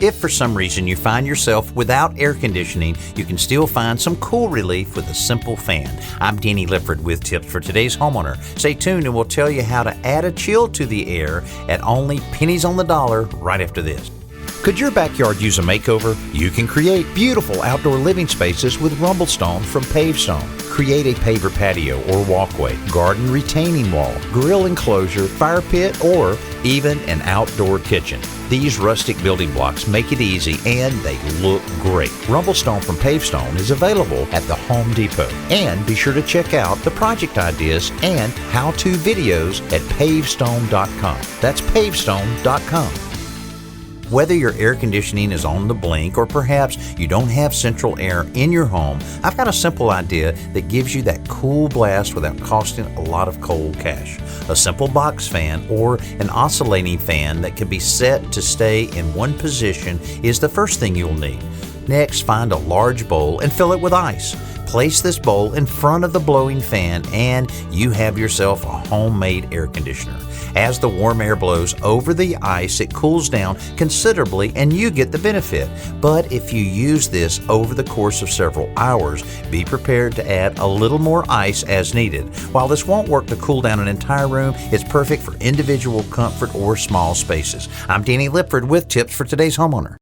If for some reason you find yourself without air conditioning, you can still find some cool relief with a simple fan. I'm Danny Lipford with tips for today's homeowner. Stay tuned and we'll tell you how to add a chill to the air at only pennies on the dollar right after this. Could your backyard use a makeover? You can create beautiful outdoor living spaces with Rumblestone from Pavestone. Create a paver patio or walkway, garden retaining wall, grill enclosure, fire pit, or even an outdoor kitchen. These rustic building blocks make it easy and they look great. Rumblestone from Pavestone is available at the Home Depot. And be sure to check out the project ideas and how-to videos at pavestone.com. That's pavestone.com. Whether your air conditioning is on the blink or perhaps you don't have central air in your home, I've got a simple idea that gives you that cool blast without costing a lot of cold cash. A simple box fan or an oscillating fan that can be set to stay in one position is the first thing you'll need. Next, find a large bowl and fill it with ice. Place this bowl in front of the blowing fan and you have yourself a homemade air conditioner. As the warm air blows over the ice, it cools down considerably and you get the benefit. But if you use this over the course of several hours, be prepared to add a little more ice as needed. While this won't work to cool down an entire room, it's perfect for individual comfort or small spaces. I'm Danny Lipford with tips for today's homeowner.